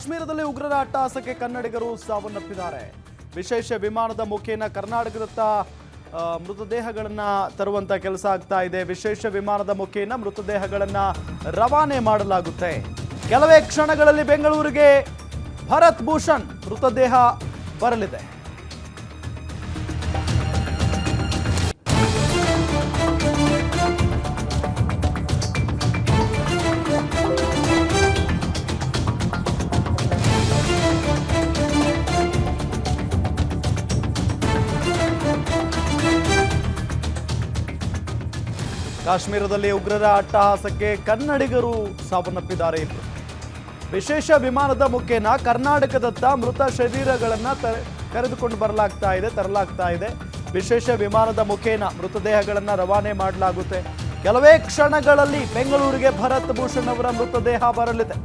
ಕಾಶ್ಮೀರದಲ್ಲಿ ಉಗ್ರರ ಅಟ್ಟಹಾಸಕ್ಕೆ ಕನ್ನಡಿಗರು ಸಾವನ್ನಪ್ಪಿದ್ದಾರೆ. ವಿಶೇಷ ವಿಮಾನದ ಮುಖೇನ ಕರ್ನಾಟಕದತ್ತ ಮೃತದೇಹಗಳನ್ನು ತರುವಂತ ಕೆಲಸ ಆಗ್ತಾ ಇದೆ. ವಿಶೇಷ ವಿಮಾನದ ಮುಖೇನ ಮೃತದೇಹಗಳನ್ನು ರವಾನೆ ಮಾಡಲಾಗುತ್ತೆ. ಕೆಲವೇ ಕ್ಷಣಗಳಲ್ಲಿ ಬೆಂಗಳೂರಿಗೆ ಭರತ್ ಭೂಷಣ್ ಮೃತದೇಹ ಬರಲಿದೆ. ಕಾಶ್ಮೀರದಲ್ಲಿ ಉಗ್ರರ ಅಟ್ಟಹಾಸಕ್ಕೆ ಕನ್ನಡಿಗರು ಸಾವನ್ನಪ್ಪಿದ್ದಾರೆ. ವಿಶೇಷ ವಿಮಾನದ ಮುಖೇನ ಕರ್ನಾಟಕದತ್ತ ಮೃತ ಶರೀರಗಳನ್ನು ಕರೆದುಕೊಂಡು ತರಲಾಗ್ತಾ ಇದೆ. ವಿಶೇಷ ವಿಮಾನದ ಮುಖೇನ ಮೃತದೇಹಗಳನ್ನು ರವಾನೆ ಮಾಡಲಾಗುತ್ತೆ. ಕೆಲವೇ ಕ್ಷಣಗಳಲ್ಲಿ ಬೆಂಗಳೂರಿಗೆ ಭರತ್ ಭೂಷಣ್ ಅವರ ಮೃತದೇಹ ಬರಲಿದೆ.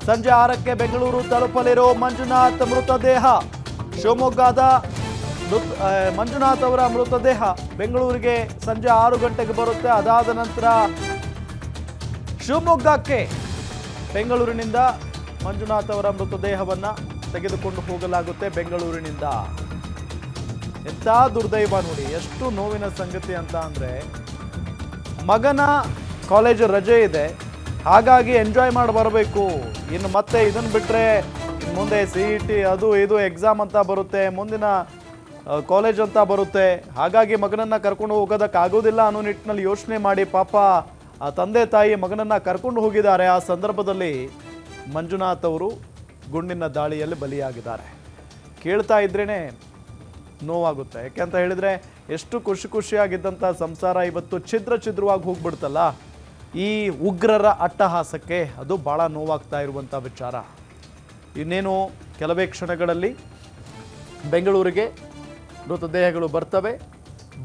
ಸಂಜೆ 6ಕ್ಕೆ ಬೆಂಗಳೂರು ತಲುಪಲಿರೋ ಮಂಜುನಾಥ್ ಮೃತದೇಹ, ಶಿವಮೊಗ್ಗದ ಮಂಜುನಾಥ್ ಅವರ ಮೃತದೇಹ ಬೆಂಗಳೂರಿಗೆ ಸಂಜೆ 6 ಗಂಟೆಗೆ ಬರುತ್ತೆ. ಅದಾದ ನಂತರ ಶಿವಮೊಗ್ಗಕ್ಕೆ ಬೆಂಗಳೂರಿನಿಂದ ಮಂಜುನಾಥ್ ಅವರ ಮೃತದೇಹವನ್ನು ತೆಗೆದುಕೊಂಡು ಹೋಗಲಾಗುತ್ತೆ. ಬೆಂಗಳೂರಿನಿಂದ ಎಂಥ ದುರ್ದೈವ ನೋಡಿ, ಎಷ್ಟು ನೋವಿನ ಸಂಗತಿ ಅಂತ ಅಂದರೆ, ಮಗನ ಕಾಲೇಜ್ ರಜೆ ಇದೆ, ಹಾಗಾಗಿ ಎಂಜಾಯ್ ಮಾಡಿ ಬರಬೇಕು. ಇನ್ನು ಮತ್ತೆ ಇದನ್ನು ಬಿಟ್ಟರೆ ಮುಂದೆ CET ಅದು ಇದು ಎಕ್ಸಾಮ್ ಅಂತ ಬರುತ್ತೆ, ಮುಂದಿನ ಕಾಲೇಜ್ ಅಂತ ಬರುತ್ತೆ, ಹಾಗಾಗಿ ಮಗನನ್ನು ಕರ್ಕೊಂಡು ಹೋಗೋದಕ್ಕಾಗೋದಿಲ್ಲ ಅನ್ನೋ ನಿಟ್ಟಿನಲ್ಲಿ ಯೋಚನೆ ಮಾಡಿ ಪಾಪ ಆ ತಂದೆ ತಾಯಿ ಮಗನನ್ನು ಕರ್ಕೊಂಡು ಹೋಗಿದ್ದಾರೆ. ಆ ಸಂದರ್ಭದಲ್ಲಿ ಮಂಜುನಾಥ್ ಅವರು ಗುಂಡಿನ ದಾಳಿಯಲ್ಲಿ ಬಲಿಯಾಗಿದ್ದಾರೆ. ಕೇಳ್ತಾ ಇದ್ರೇ ನೋವಾಗುತ್ತೆ. ಯಾಕೆಂತ ಹೇಳಿದರೆ ಎಷ್ಟು ಖುಷಿಯಾಗಿದ್ದಂಥ ಸಂಸಾರ ಇವತ್ತು ಛಿದ್ರವಾಗಿ ಹೋಗ್ಬಿಡ್ತಲ್ಲ ಈ ಉಗ್ರರ ಅಟ್ಟಹಾಸಕ್ಕೆ. ಅದು ಭಾಳ ನೋವಾಗ್ತಾ ಇರುವಂಥ ವಿಚಾರ. ಇನ್ನೇನು ಕೆಲವೇ ಕ್ಷಣಗಳಲ್ಲಿ ಬೆಂಗಳೂರಿಗೆ ಮೃತದೇಹಗಳು ಬರ್ತವೆ.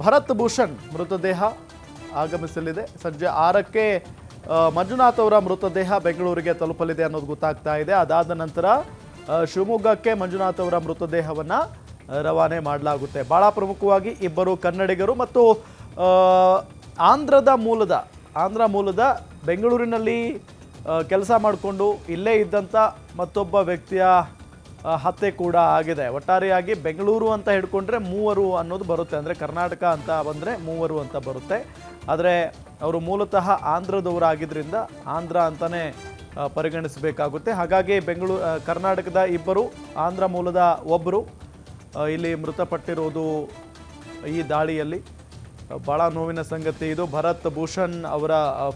ಭರತ್ ಭೂಷಣ್ ಮೃತದೇಹ ಆಗಮಿಸಲಿದೆ. ಸಂಜೆ 6ಕ್ಕೆ ಮಂಜುನಾಥ್ ಅವರ ಮೃತದೇಹ ಬೆಂಗಳೂರಿಗೆ ತಲುಪಲಿದೆ ಅನ್ನೋದು ಗೊತ್ತಾಗ್ತಾ ಇದೆ. ಅದಾದ ನಂತರ ಶಿವಮೊಗ್ಗಕ್ಕೆ ಮಂಜುನಾಥ್ ಅವರ ಮೃತದೇಹವನ್ನು ರವಾನೆ ಮಾಡಲಾಗುತ್ತೆ. ಭಾಳ ಪ್ರಮುಖವಾಗಿ ಇಬ್ಬರು ಕನ್ನಡಿಗರು ಮತ್ತು ಆಂಧ್ರ ಮೂಲದ ಬೆಂಗಳೂರಿನಲ್ಲಿ ಕೆಲಸ ಮಾಡಿಕೊಂಡು ಇಲ್ಲೇ ಇದ್ದಂಥ ಮತ್ತೊಬ್ಬ ವ್ಯಕ್ತಿಯ ಹತ್ಯೆ ಕೂಡ ಆಗಿದೆ. ಒಟ್ಟಾರೆಯಾಗಿ ಬೆಂಗಳೂರು ಅಂತ ಹಿಡ್ಕೊಂಡ್ರೆ 3 ಅನ್ನೋದು ಬರುತ್ತೆ, ಅಂದರೆ ಕರ್ನಾಟಕ ಅಂತ ಬಂದರೆ 3 ಅಂತ ಬರುತ್ತೆ. ಆದರೆ ಅವರು ಮೂಲತಃ ಆಂಧ್ರದವರಾಗಿದ್ದರಿಂದ ಆಂಧ್ರ ಅಂತಲೇ ಪರಿಗಣಿಸಬೇಕಾಗುತ್ತೆ. ಹಾಗಾಗಿ ಕರ್ನಾಟಕದ ಇಬ್ಬರು, ಆಂಧ್ರ ಮೂಲದ ಒಬ್ಬರು ಇಲ್ಲಿ ಮೃತಪಟ್ಟಿರೋದು ಈ ದಾಳಿಯಲ್ಲಿ. ಭಾಳ ನೋವಿನ ಸಂಗತಿ ಇದು. ಭರತ್ ಭೂಷಣ್ ಅವರ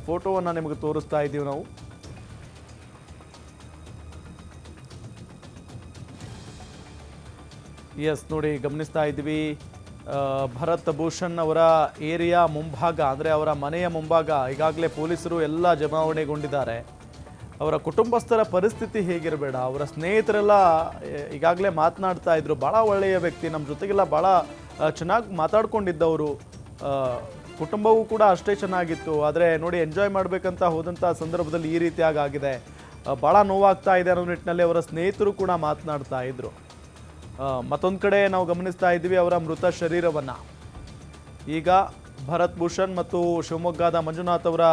ಫೋಟೋವನ್ನು ನಿಮಗೆ ತೋರಿಸ್ತಾ ಇದ್ದೀವಿ ನಾವು. ಎಸ್ ನೋಡಿ, ಗಮನಿಸ್ತಾ ಇದ್ದೀವಿ. ಭರತ್ ಭೂಷಣ್ ಅವರ ಏರಿಯಾ ಮುಂಭಾಗ, ಅಂದರೆ ಅವರ ಮನೆಯ ಮುಂಭಾಗ ಈಗಾಗಲೇ ಪೊಲೀಸರು ಎಲ್ಲ ಜಮಾವಣೆಗೊಂಡಿದ್ದಾರೆ. ಅವರ ಕುಟುಂಬಸ್ಥರ ಪರಿಸ್ಥಿತಿ ಹೇಗಿರಬೇಡ, ಅವರ ಸ್ನೇಹಿತರೆಲ್ಲ ಈಗಾಗಲೇ ಮಾತನಾಡ್ತಾ ಇದ್ರು. ಭಾಳ ಒಳ್ಳೆಯ ವ್ಯಕ್ತಿ, ನಮ್ಮ ಜೊತೆಗೆಲ್ಲ ಭಾಳ ಚೆನ್ನಾಗಿ ಮಾತಾಡ್ಕೊಂಡಿದ್ದವರು, ಕುಟುಂಬವೂ ಕೂಡ ಅಷ್ಟೇ ಚೆನ್ನಾಗಿತ್ತು. ಆದರೆ ನೋಡಿ, ಎಂಜಾಯ್ ಮಾಡಬೇಕಂತ ಹೋದಂಥ ಸಂದರ್ಭದಲ್ಲಿ ಈ ರೀತಿಯಾಗಿ ಆಗಿದೆ. ಭಾಳ ನೋವಾಗ್ತಾ ಇದೆ ಅನ್ನೋ ನಿಟ್ಟಿನಲ್ಲಿ ಅವರ ಸ್ನೇಹಿತರು ಕೂಡ ಮಾತನಾಡ್ತಾ ಇದ್ರು. ಮತ್ತೊಂದು ಕಡೆ ನಾವು ಗಮನಿಸ್ತಾ ಇದ್ದೀವಿ ಅವರ ಮೃತ ಶರೀರವನ್ನು. ಈಗ ಭರತ್ ಭೂಷಣ್ ಮತ್ತು ಶಿವಮೊಗ್ಗದ ಮಂಜುನಾಥ್ ಅವರ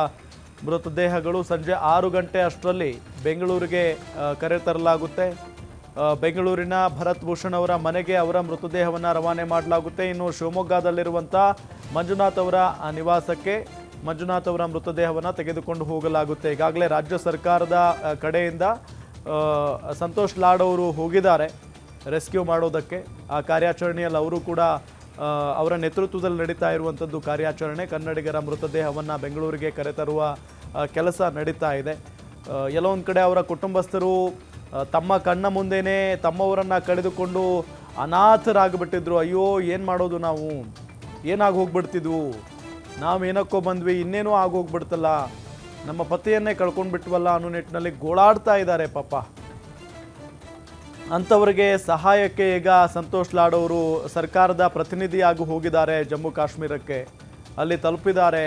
ಮೃತದೇಹಗಳು ಸಂಜೆ 6 ಗಂಟೆ ಅಷ್ಟರಲ್ಲಿ ಬೆಂಗಳೂರಿಗೆ ಕರೆತರಲಾಗುತ್ತೆ. ಬೆಂಗಳೂರಿನ ಭರತ್ ಭೂಷಣ್ ಅವರ ಮನೆಗೆ ಅವರ ಮೃತದೇಹವನ್ನು ರವಾನೆ ಮಾಡಲಾಗುತ್ತೆ. ಇನ್ನು ಶಿವಮೊಗ್ಗದಲ್ಲಿರುವಂಥ ಮಂಜುನಾಥ್ ಅವರ ನಿವಾಸಕ್ಕೆ ಮಂಜುನಾಥ್ ಅವರ ಮೃತದೇಹವನ್ನು ತೆಗೆದುಕೊಂಡು ಹೋಗಲಾಗುತ್ತೆ. ಈಗಾಗಲೇ ರಾಜ್ಯ ಸರ್ಕಾರದ ಕಡೆಯಿಂದ ಸಂತೋಷ್ ಲಾಡ್ ಅವರು ಹೋಗಿದ್ದಾರೆ ರೆಸ್ಕ್ಯೂ ಮಾಡೋದಕ್ಕೆ. ಆ ಕಾರ್ಯಾಚರಣೆಯಲ್ಲಿ ಅವರು ಕೂಡ ಅವರ ನೇತೃತ್ವದಲ್ಲಿ ನಡೀತಾ ಇರುವಂಥದ್ದು ಕಾರ್ಯಾಚರಣೆ. ಕನ್ನಡಿಗರ ಮೃತದೇಹವನ್ನು ಬೆಂಗಳೂರಿಗೆ ಕರೆತರುವ ಕೆಲಸ ನಡೀತಾ ಇದೆ. ಎಲ್ಲೋ ಒಂದು ಕಡೆ ಅವರ ಕುಟುಂಬಸ್ಥರು ತಮ್ಮ ಕಣ್ಣ ಮುಂದೆಯೇ ತಮ್ಮವರನ್ನು ಕಳೆದುಕೊಂಡು ಅನಾಥರಾಗಿಬಿಟ್ಟಿದ್ರು. ಅಯ್ಯೋ, ಏನು ಮಾಡೋದು, ನಾವು ಏನಾಗಿ ಹೋಗ್ಬಿಡ್ತಿದ್ವು, ನಾವು ಏನಕ್ಕೋ ಬಂದ್ವಿ, ಇನ್ನೇನೋ ಆಗೋಗ್ಬಿಡ್ತಲ್ಲ, ನಮ್ಮ ಪತಿಯನ್ನೇ ಕಳ್ಕೊಂಡು ಬಿಟ್ವಲ್ಲ ಅನ್ನೋ ನಿಟ್ಟಿನಲ್ಲಿ ಗೋಳಾಡ್ತಾ ಇದ್ದಾರೆ ಪಾಪ. ಅಂಥವರಿಗೆ ಸಹಾಯಕ್ಕೆ ಈಗ ಸಂತೋಷ್ ಲಾಡ್ ಅವರು ಸರ್ಕಾರದ ಪ್ರತಿನಿಧಿಯಾಗಿ ಹೋಗಿದ್ದಾರೆ ಜಮ್ಮು ಕಾಶ್ಮೀರಕ್ಕೆ. ಅಲ್ಲಿ ತಲುಪಿದ್ದಾರೆ.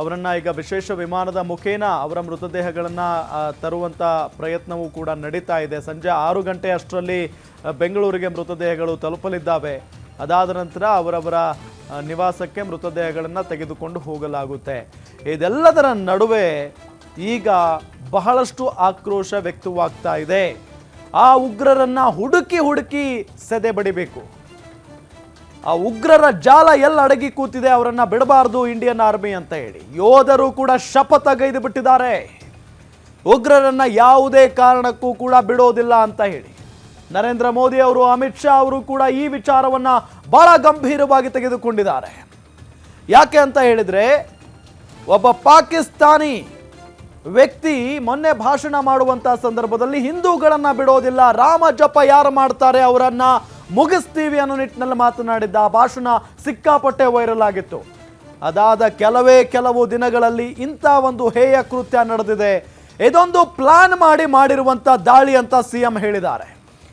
ಅವರನ್ನು ಈಗ ವಿಶೇಷ ವಿಮಾನದ ಮುಖೇನ ಅವರ ಮೃತದೇಹಗಳನ್ನು ತರುವಂಥ ಪ್ರಯತ್ನವೂ ಕೂಡ ನಡೀತಾ ಇದೆ. ಸಂಜೆ 6 ಗಂಟೆ ಅಷ್ಟರಲ್ಲಿ ಬೆಂಗಳೂರಿಗೆ ಮೃತದೇಹಗಳು ತಲುಪಲಿದ್ದಾವೆ. ಅದಾದ ನಂತರ ಅವರವರ ನಿವಾಸಕ್ಕೆ ಮೃತದೇಹಗಳನ್ನು ತೆಗೆದುಕೊಂಡು ಹೋಗಲಾಗುತ್ತೆ. ಇದೆಲ್ಲದರ ನಡುವೆ ಈಗ ಬಹಳಷ್ಟು ಆಕ್ರೋಶ ವ್ಯಕ್ತವಾಗ್ತಾ ಇದೆ. ಆ ಉಗ್ರರನ್ನ ಹುಡುಕಿ ಸೆದೆ ಬಡಿಬೇಕು. ಆ ಉಗ್ರರ ಜಾಲ ಎಲ್ಲ ಅಡಗಿ ಕೂತಿದೆ, ಅವರನ್ನ ಬಿಡಬಾರದು ಇಂಡಿಯನ್ ಆರ್ಮಿ ಅಂತ ಹೇಳಿ ಯೋಧರು ಕೂಡ ಶಪಥಗೈದು ಬಿಟ್ಟಿದ್ದಾರೆ. ಉಗ್ರರನ್ನ ಯಾವುದೇ ಕಾರಣಕ್ಕೂ ಕೂಡ ಬಿಡೋದಿಲ್ಲ ಅಂತ ಹೇಳಿ ನರೇಂದ್ರ ಮೋದಿ ಅವರು, ಅಮಿತ್ ಶಾ ಅವರು ಕೂಡ ಈ ವಿಚಾರವನ್ನ ಬಹಳ ಗಂಭೀರವಾಗಿ ತೆಗೆದುಕೊಂಡಿದ್ದಾರೆ. ಯಾಕೆ ಅಂತ ಹೇಳಿದ್ರೆ, ಒಬ್ಬ ಪಾಕಿಸ್ತಾನಿ ವ್ಯಕ್ತಿ ಮೊನ್ನೆ ಭಾಷಣ ಮಾಡುವಂತ ಸಂದರ್ಭದಲ್ಲಿ ಹಿಂದೂಗಳನ್ನ ಬಿಡೋದಿಲ್ಲ, ರಾಮ ಜಪ ಯಾರು ಮಾಡ್ತಾರೆ ಅವರನ್ನ ಮುಗಿಸ್ತೀವಿ ಅನ್ನೋ ನಿಟ್ಟಿನಲ್ಲಿ ಮಾತನಾಡಿದ್ದ. ಆ ಭಾಷಣ ಸಿಕ್ಕಾಪಟ್ಟೆ ವೈರಲ್ ಆಗಿತ್ತು. ಅದಾದ ಕೆಲವು ದಿನಗಳಲ್ಲಿ ಇಂಥ ಒಂದು ಹೇಯ ಕೃತ್ಯ ನಡೆದಿದೆ. ಇದೊಂದು ಪ್ಲಾನ್ ಮಾಡಿರುವಂತ ದಾಳಿ ಅಂತ ಸಿಎಂ ಹೇಳಿದ್ದಾರೆ.